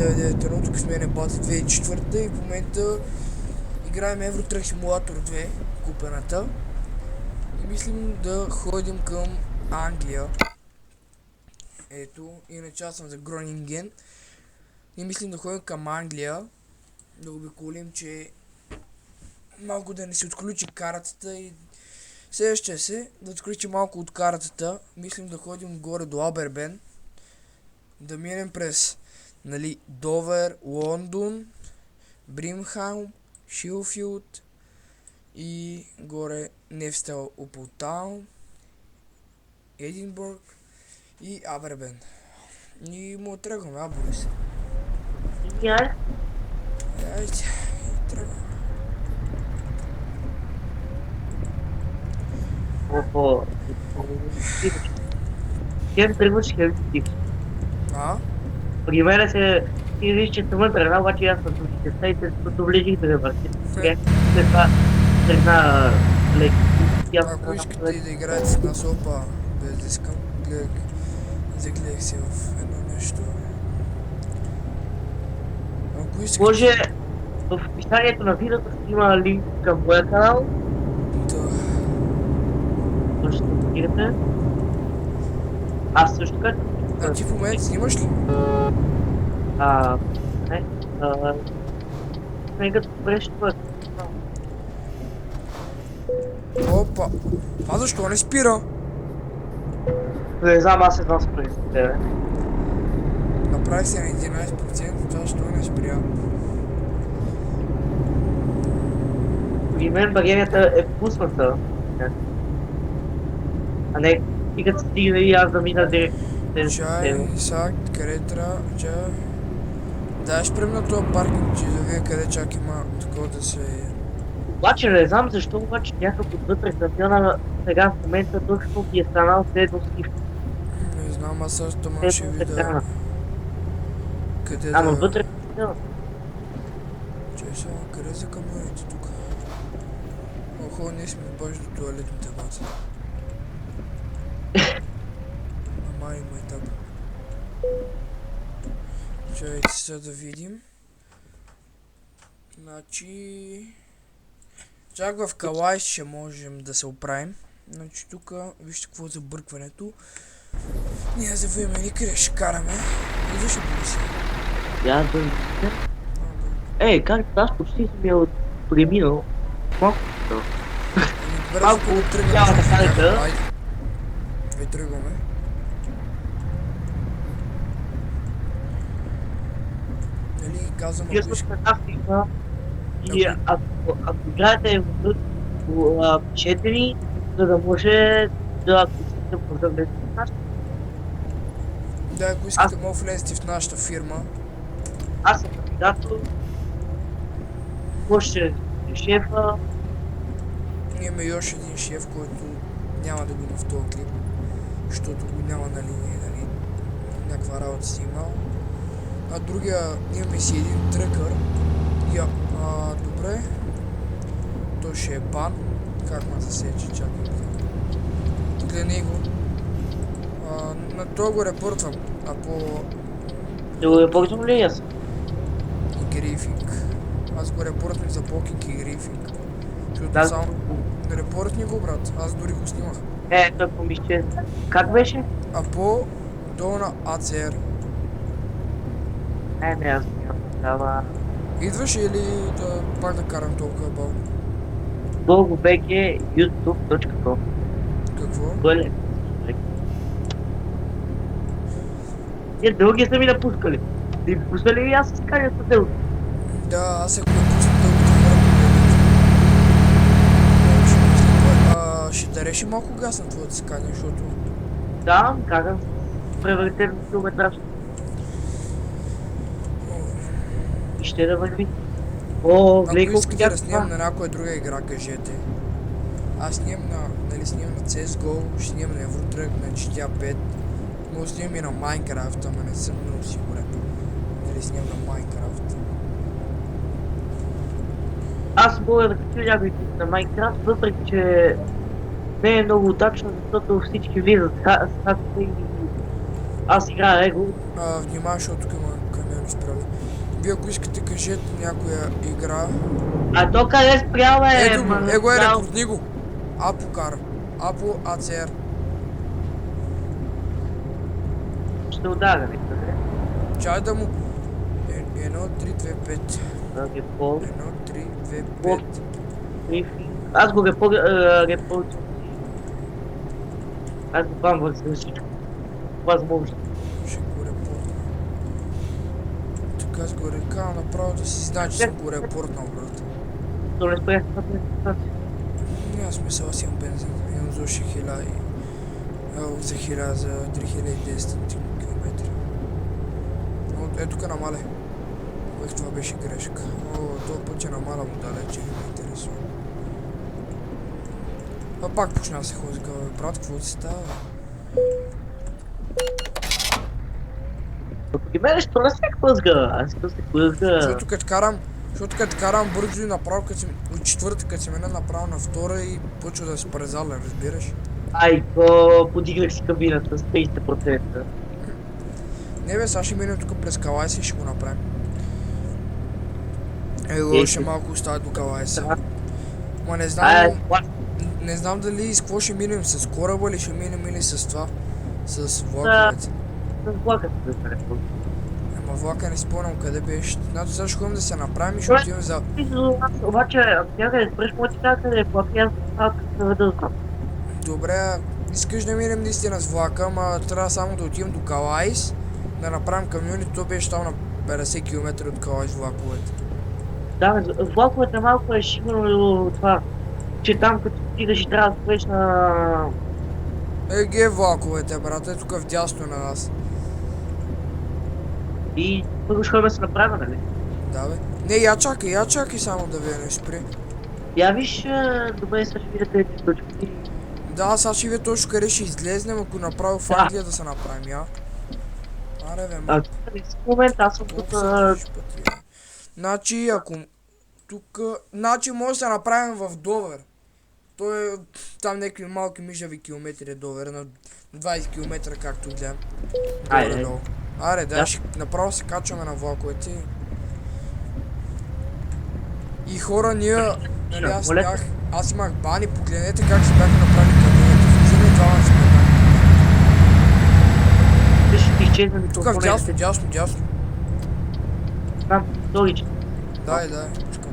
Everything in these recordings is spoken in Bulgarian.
99-1, тук сме на база 2004 и в момента играем Евротрък Симулатор 2, купената. И мислим да ходим към Англия. Ето, иначе аз съм за Гронинген. И мислим да ходим към Англия, да обиколим, че малко да не се отключи картата и следващия се да отключи малко от картата. Мислим да ходим горе до Абербен, да минем през Довер, Лондон, Бримхаум, Шилфилд и горе Невстел Опълтаун, Единбург и Абербен. И му тръгваме, Борис. Я? Айде, тръгваме. Ого. Хем тръгваш, хем ти. При мен се ти виж, че съм вътре, обаче аз съм с и се доближих да върти. След това тръгна леко. Ако искате да играете с една сопа, без да искам, загледах се в едно нещо. Ако искате... Може в описанието на видеото има линк към моя канал. Да. Може да покинете. Аз също така. А ти в момента снимаш ли? Не. Нека добре ще бъде. Опа! Това защо не спира? Не знам, аз едно спрях с тебе. Направи се на 11%, това защо не спря? При мен бариерата е пусната. А не, ти като стигне и аз да мина директно. Чай, сак, къде трябва, чай. Да, ще спрем на този паркинг, че да видя къде чак има такова да се... Обаче не знам защо, обаче някакъв вътре стадиона сега в момента точно ти е станал следно скиф. Не знам, аз също може ще видя... Къде да... Ама вътре стадиона. Чай сега, къде за камионите тук? Охо, ние сме баш до туалетните баца. Ама има и так. Чайте сега да видим. Значи... Чак в Калайс ще можем да се оправим. Значи тук, вижте какво е забъркването. Ние за време никъде ще караме. И защо бъде си? Я да видите. Ей, как аз почти съм я преминал. Малко. Бързо да тръгнем. Няма да кажете. Айде. Две тръгваме. Нали казвам, Вие ако сме искам... тактика и ако играете в 4, за да може да влезете в нашата. Да, ако искате, мога влезете в нашата фирма. Аз съм кандидатор. Може е шефа. Ние имаме и още един шеф, който няма да го има в този клип, защото го няма на линия, нали, някаква работа си имал. А другия, имаме си един тръкър. Добре. Той ще е бан. Как ма засече, чакай. Гледай го. На това го репортвам. А по... Да го репортвам ли аз? И грифинг. Аз го репортвам за покинг и грифинг. Защото Да. само... Репортни го, брат. Аз дори го снимах. Той помище. Как беше? А по... долу на ACR. Не, аз няма. Идваш или да пак да карам толкова бавно? Bulgobg youtube.com. Какво? Бъде. Те дълги са ми напускали. Ти пускали ли аз с кария с дълги? Да, аз ако пусна дългото време, ще дареш ли малко газ на твоето скане, защото... Да, карам превъртен километраж. И ще да върви. Ако искате да снимам на някоя друга игра, кажете. Аз снимам на CSGO, ще снимам на Евротрък, на GTA 5. Мога да снимам и на Minecraft, ама не съм много сигурен. Дали снимам на Minecraft. Аз мога да кача някой тип на Minecraft, въпреки че не е много удачно, защото всички влизат с хаките и Аз играя его. Внимавай, защото тук има камиони спряли. Вие ако искате, кажете някоя игра. А то къде спрял е? Ето го, его е, рекордни го. Апо кара. Апо АЦР. Ще удара, не? Чай да му... 1, 3, 2, 5. Репорт. 1, 3, 2, 5. Брифинг. Аз го репорт. Аз го памвах за всичко. Възможно. Ще го репортна. Така аз го рекавам направо да си знае, че съм го репортнал, брат. То не спрях на презентация. Няма смисъл, аз имам бензин. Имам за 1000 и... за 1000, за 3900 км. Ето тук намаля. Ох, това беше грешка. О, този път ще намалям далече, не ме интересува. А пак почна да се ходи, брат, какво ти става? При мен що не се плъзга? Аз то се плъзга. Защото като карам бързо и направо, от четвърта, като се мина направо на втора и почва да се презаля, разбираш? Ай, то подигнах си кабината с 30%. Не бе, сега ще минем тук през Калайса и ще го направим. Его, ще малко остава до Калайса. Ма не знам дали с какво ще минем, с кораба или ще минем или с това, с влаковете. С влаката да се репорт. Ама влака не спомням къде беше. Значи сега ще ходим да се направим и ще отидем за... Обаче, ако някъде спреш, може ти кажа къде е влак и аз да знам. Добре, искаш да минем наистина с влака, ама трябва само да отидем до Калайс, да направим камиони, то беше там на 50 км от Калайс влаковете. Да, влаковете малко е шибано това, че там като стигаш и трябва да спреш на... Еге влаковете, брат, е тук вдясно на нас. И първо ще ходим да се направим, нали? Да бе. Не, я чакай само да ви не спри. Я виж, добре, сега ще видя тези точки. Да, сега ще видя точно къде ще излезнем, ако направо в Англия да се направим, я. Аре бе, ма. В момента аз съм тук... Значи, ако... Тук... Значи може да се направим в Довер. Той е там някакви малки мижави километри Довер, на 20 км както гледам. Айде. Аре, да, направо се качваме на влаковете. И хора, ние... Нали, аз имах бани, погледнете как се бяха направили камионите. Влизаме и двама се бяха. Ще ти изчезнем Тук дясно. Там, доличе. Дай, искам.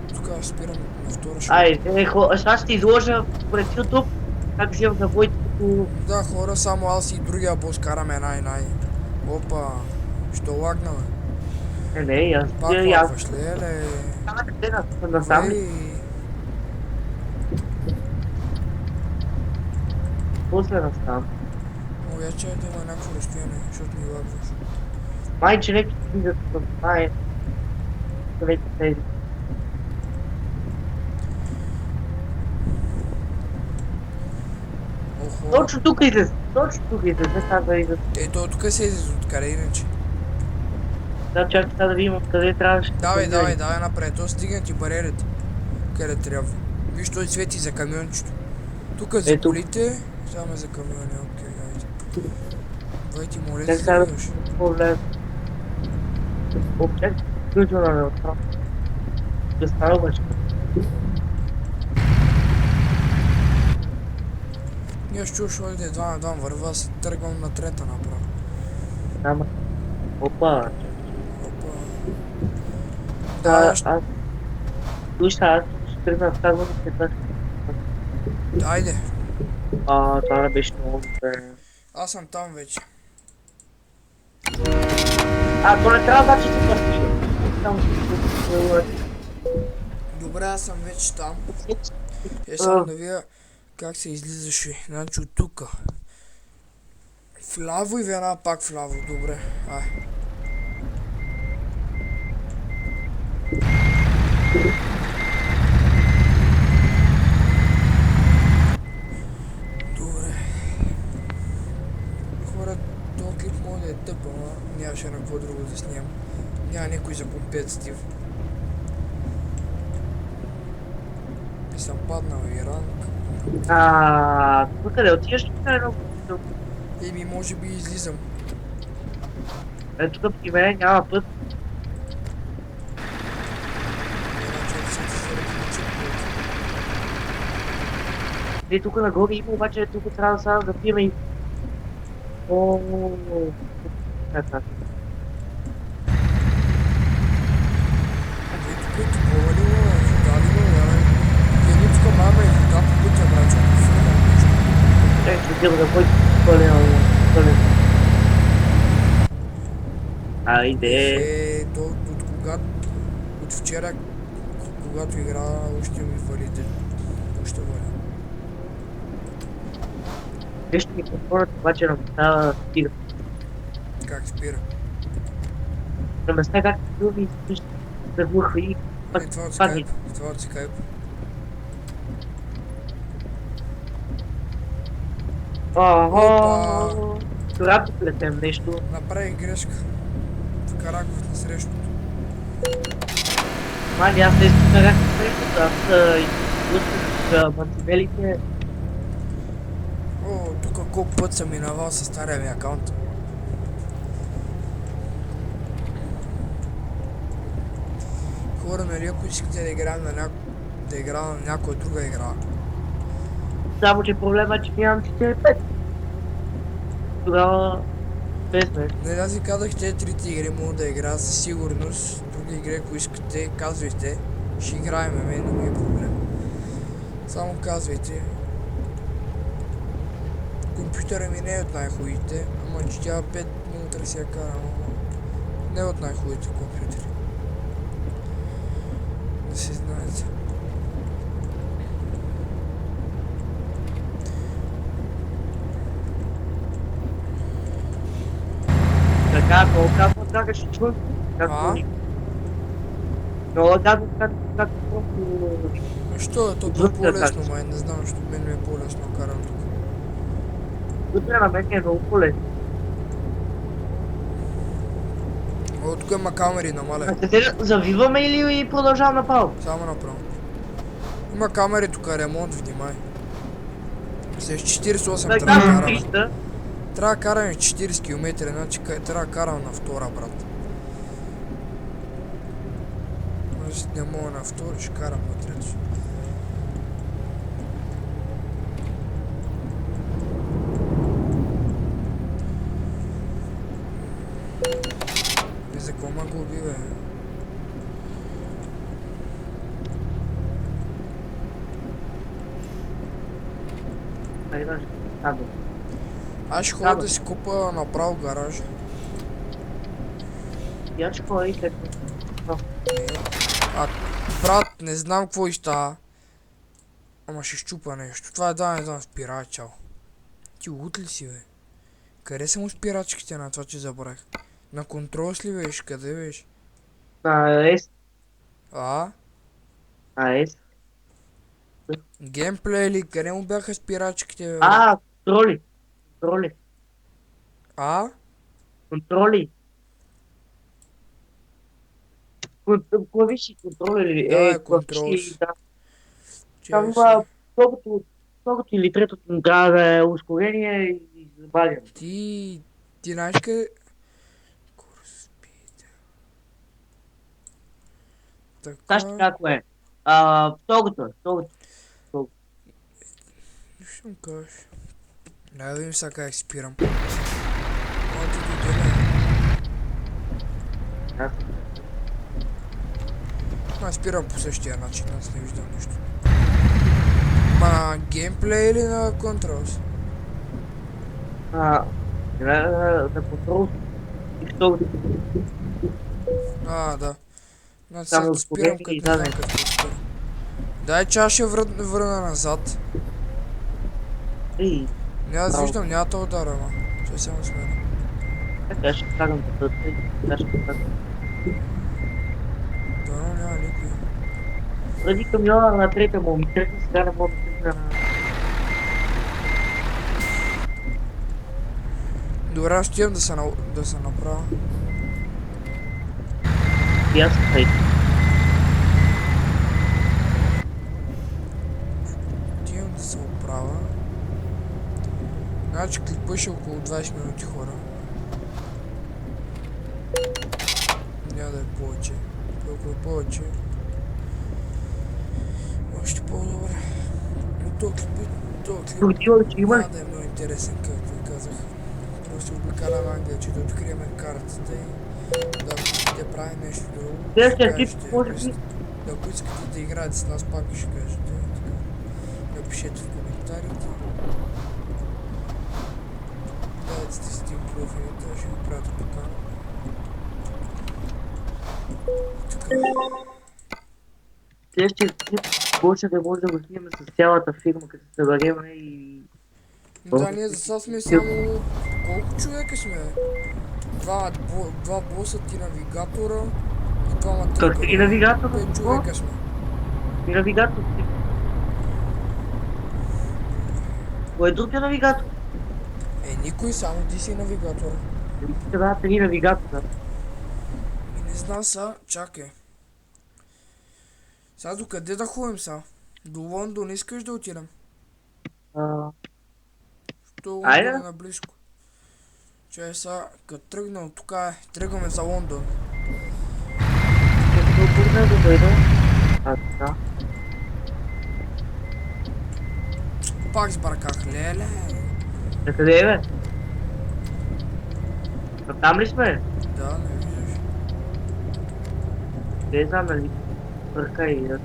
Тук спирам на втора шоу. Айде, сега ще изложа пред YouTube как вземам на войте като... Да, хора, само аз и другия бос караме най. Опа, що лагнаме? Не, аз... Пак лагваш ли, еле? Къде насам ли? После насам. Вече да има някакво разстояние, защото ми лагваш. Май, че леки ти видят към това е... Леки тези. Охо. Точно тук излез, не става да излез. Ето, тук се излез откъде иначе. Да, чакай сега да видим откъде трябваше. Давай напред, то стигна ти бариерите. Къде трябва. Виж, той свети за камиончето. Тук за колите, само за камиони, окей, айде. Давай ти моля да се видиш. Обчак, ключо на неутрал. Да става обаче. Ние ще чуш още 2 на 2 върва, аз тръгвам на трета направо. Ама. Опа. Да, Виж, аз ще тръгна в тази след. Айде. Това беше много добре. Аз съм там вече. То не трябва да че се пърти. Добре, аз съм вече там. Само да видя как се излизаше. Значи от тука. Вляво и веднага пак вляво. Добре. Ай. Добре. Хора, този клип може да е тъп, ама нямаше на какво друго да снимам. Няма никой за компетитив. И съм паднал и ранг. Тук къде отиваш? Тук е много. Еми, може би излизам. Ето тук при мен няма път. Значи, се ти заради на чекпоинт. И тук нагоре има, обаче тук трябва да сега да пием и... О, така. Ето тук ти повалило, задалило, яра. Едни тук мама и вода по пътя, брачо. Филма нещо. Ще дел да бъде пълен. Айде. От когато... От вчера, когато игра, още ми валите. Още валя. Нещо ми контролят, обаче на места стига. Как спира? На места както филми също да глухва и Ами това от скайп. Това от скайп. Ого! Турато плетем нещо. Направих грешка. Вкарах в насрещното. Мали, аз не искам да рях нещо, аз изпусках мантивелите. О, тук колко път съм минавал с стария ми акаунт. Хора, нали ако искате да играем да игра на някоя друга игра. Само, че проблема е, че нямам 4-5. Тогава без мен. Нали аз ви казах, че трите игри мога да игра със сигурност. Други игри, ако искате, казвайте. Ще играем, мен не ми е проблем. Само казвайте. Компютъра ми не е от най-хубавите, ама GTA 5 мога да си я карам, ама не е от най-хубавите компютъри. Да се знаете. Така, много казвам, как ще чуем. Много казвам, как Що е? То е по-лесно, май не знам, защото мен ми е по-лесно карам тук. Утре на мен е много по-лесно. О, тук има камери намале. Завиваме или продължавам направо? Само направо. Има камери тук, ремонт, внимай. С 48 трябва да караме. Трябва да караме 40 км, значи трябва да карам на втора, брат. Значи не мога на втора, ще карам на трето. И за кома го уби, бе? Аз ще ходя да си купа направо гаража. Я ще ходя и след това. Брат, не знам какво става. Ама ще щупа нещо. Това е да, не знам, спира, чао. Ти лут ли си, бе? Къде са му спирачките на това, че забравих? На контрол ли беше? Къде беше? На S. А? На S. Геймплей ли? Къде му бяха спирачките, бе? Контроли. А? Контроли. Клавиши контроли. Да, контрол. Да. Там многото или третото трябва да е ускорение и забавяне. Ти знаеш къде... Така ще какво е. Второто. Ще му кажеш. Да видим сега как спирам. О, ти дойде, бе. Аз спирам по същия начин, аз не виждам нищо. Ма на геймплей или на контролс? На контрол и второто. Да. Значи сега спирам като не знам какво спирам. Дай че аз ще върна назад. Не, аз виждам, няма да удара, ма. Ще само смена. Така ще карам да Дано няма никой. Ради камиона на трета момичета, сега не мога да се Добре, аз отивам да се направя. И аз хайде. Отивам да се оправя. Значи клипът ще около 20 минути, хора. Няма да е повече. Толкова повече. Още по-добре. Но този клип Турдила, че има ли? няма да е много интересен, както ви казах. Просто обикалям Англия, че да открием картата и да ако искате прави нещо друго, ще Следващия клип, кажете. може би, Ако искате да играете с нас, пак ще кажете. Така. Напишете в коментарите. Дайте сте Steam профилите, ще ви пратя покана. Така. следващия клип, може да може да го снимем с цялата фирма, като се съберем и... Да, ние за сега сме само... Колко човека сме? Два боса, ти навигатора и двама Как ти навигатор? 5 човека сме. И навигатор си. Кой е другия навигатор? Никой, само ти си навигатора. Трябва 3 навигатора. И не знам са, чакай. Сега до къде да ходим са? До Лондон искаш да отидем? То Лондон Айде. е наблизко. Чай сега, като тръгна от тук, тръгваме за Лондон. Добре да дойда. Да. Пак сбърках, леле. На къде е, бе? А там ли сме? Да, не виждаш. Не знам, нали? Бърка и да.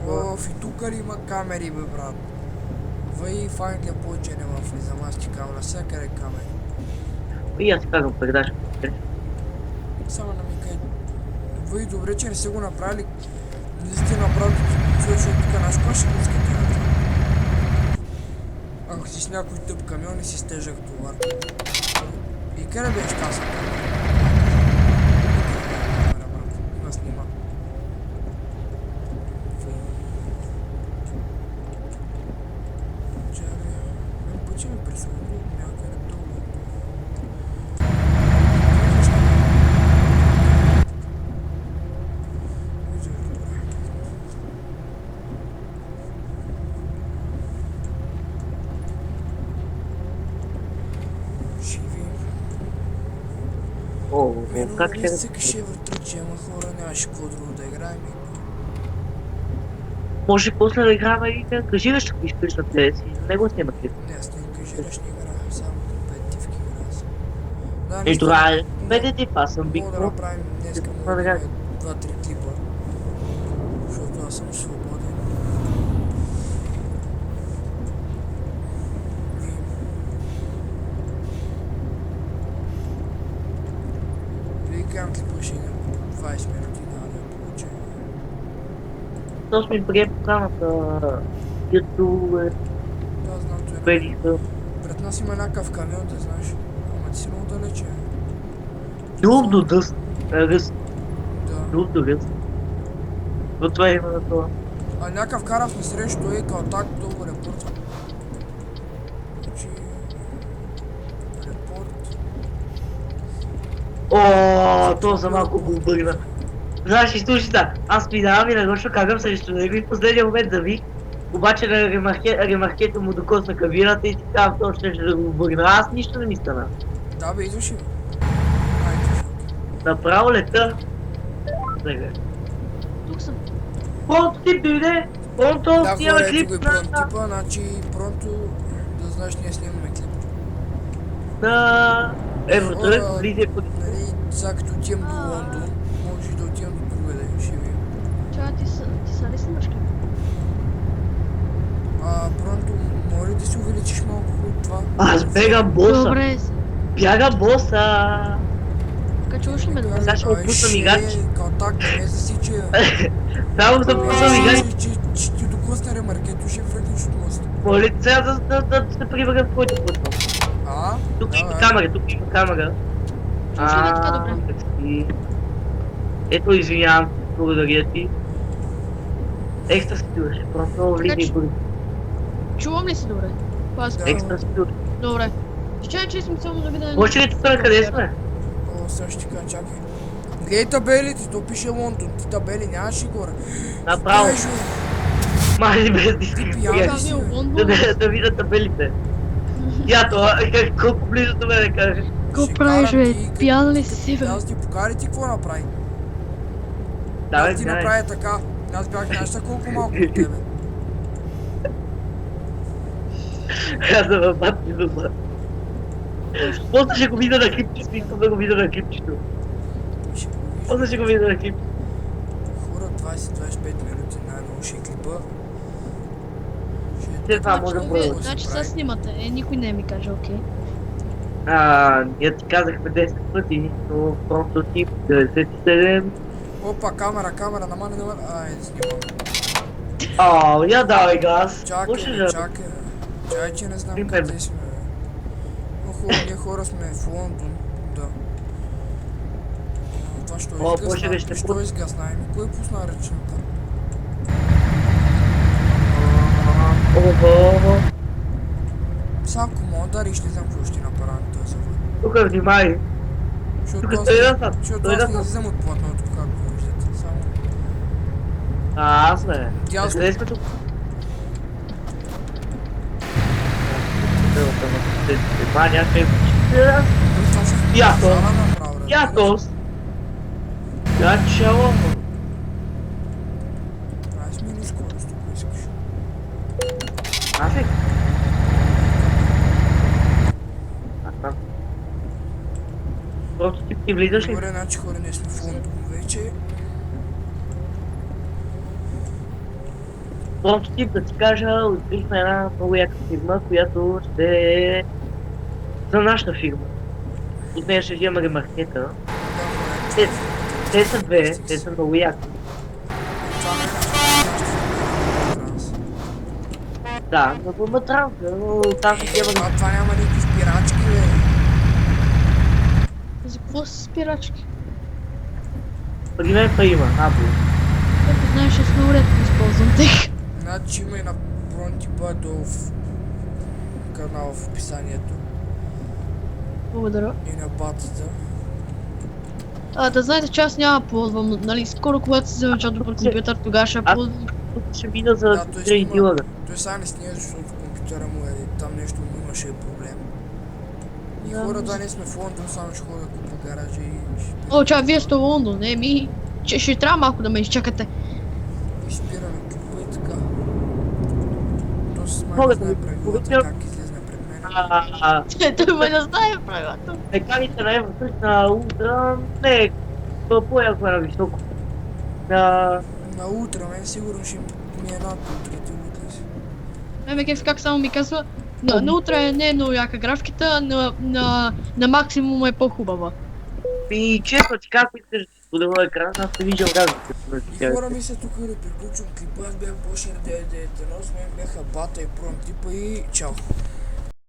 Оф, и тук ли има камери, бе, брат? Въй в Англия повече не ма влизам, аз ти казвам, навсякъде камери. И аз си казвам, предаш. Само на ми кажи. Въй, добре, че не са го направили. Наистина, брат, защото тук наш кой ще го искате. Ако си с някой тъп камион и си с тежък товар. И къде беше тази камера? Брат, има снима. Почему присутствует някъде долу? Живи. О, как Не ще... се въртричи, ама хора нямаше какво друго да играем. Може после да играме и да кажираш, ако искаш на тебе си. За него снима клип. Не, аз не ангажираш не игра, само компетитивки игра съм. Да, И това е компетитив, аз съм биг. мога да направим днеска Какво да кажа? 2-3 клипа. Защото аз съм свободен. Викам клипа ще идем 20 минути, да я получа. То сме прие поканата. Като е... Да, знам, че е. Белиха. Пред нас има някакъв камион, да знаеш. Ама ти си много далече. Друг до дъст. Ръст. Да. Друг до ръст. Но това има на това. А някакъв карав ми срещу е калтак, долу репорт. Значи... Репорт. О, то за малко го обърна. Знаеш, изслушай да, аз минавам и нарочно кагам срещу него и в последния момент завих. Обаче на ремаркето му докосна кабината и си казвам, то ще да го обърна. Аз нищо не ми стана. Да бе, идваш ли? Айде. Направо лета. Сега. Тук съм. Пронто тип дойде! Пронто Да, снимаме хора, ето клип го и Пронто типа, значи Пронто, да знаеш, ние снимаме клип. на Евротрък, Хора, влизай по... Нали, сега като отивам до Лондон, може и да отивам до другаде, ще видим. Чакай, ти са ли снимаш клип? Пронто, може ли да си увеличиш малко от това? Аз бегам боса! Добре, Бягам боса! така чуваш ли ме добре? Сега ще му пусна мигач. Калтак, не засича. Само да пусна мигач. Че ти докосна ремаркето, ще влезеш от моста. Моля сега да се приберем в който пусна. Тук има камера, тук има камера. Чуваш ли ме така добре? Такси. Ето, извинявам, благодаря ти. Екстра спиваш, просто влизай че- бързо. Чувам ли се добре? Пази. Да. Екстра спиваш. Добре. Чакай, че съм само да видя... Може ли тук на къде сме? О, сега ще ти кажа, чакай. Гледай табелите, то пише Лондон. Ти табели нямаш ли горе? Направо. Кажи, бе. Мали без дисциплина. пиян Казвам, си, бе. Лондон. Да видя табелите. Ято, колко близо до мене кажеш. Какво Ще правиш, карам бе? ти, Пиян ли си, бе? Аз ти покари ти какво направи? Давай, Ти давай. направи така. Аз бях нещо колко малко от тебе. Аз да ме бати дома. После ще го видя на клипчето, искам да го видя на клипчето. Ще го виждам. После ще го видя на клипчето. Хора, 20-25 минути най-много ще е клипа. След това може да Значи, бъде. вие- значи сега снимате. Никой не ми каже, окей. Ние ти казахме 10 пъти, но просто тип 97. Опа, камера, намали. Ай, снимам. Я давай газ. Чакай, Слушай, бе, чакай. Чай, че не знам Снимай, бе. къде сме, бе. Ние хора сме в Лондон, да. Това що Боже, бе, ще що изгасна? Кой пусна ръчната? Ого. Сега ако мога да риш, не знам какво ще направя на този завод. Тук внимай. Защото Тук аз той не- е назад, защото той е аз не назад. излизам от платното, както виждате. Само Аз сме. Дясно. Къде сме тук? Внимание, ще... това ще Яко. зала направо, разбираш? Якос. Начало. Ай, смени скорост, ако искаш. Нафиг. Просто ти влизаш ли? Добре, значи хора, ние сме в Лондон вече. Просто тип да ти кажа, открихме една много яка фирма, която ще е за нашата фирма. От нея ще вземем ремаркета. Да, хора, Те са две, те са много яки. това не е нашата. Да, но има транка, но там ще взема Това няма никакви спирачки, бе. За какво са спирачки? При мен па има, або. Както знаеш, аз много редко използвам тех. Значи има и на бронтипа долу в канала в описанието. Благодаря. И на батата. Да знаете, че аз няма да ползвам, нали, скоро когато се вземе чат друг компютър, тогава ще А- ползвам. Тук ще мина за Да, той 3 снима. дилъра. Той сега не снима, защото компютъра му е там нещо му имаше проблем. И Да, хора, но- да, ние сме в Лондон, само ще ходя по гаража и ще О, чай, вие сте в Лондон, не ми. Че ще трябва малко да ме изчакате. и спираме клипа и така. То с май Мога не да знае ви правилата, повече- как излезне пред мен. Той ме не знае правилата. Механите на Евротъч на Ултра не е по-яко на високо. На утре, мен сигурно ще ми е над утрите утре си. Ме кеф как само ми казва, на утре не е много яка графиката, на максимум е по-хубава. И честно ти казвам, искаш да си споделя екран, аз не виждам разликата. И хора мисля тук да приключвам клипа, аз бях Бошер 991, с мен бяха Бата и Пром Типа и чао.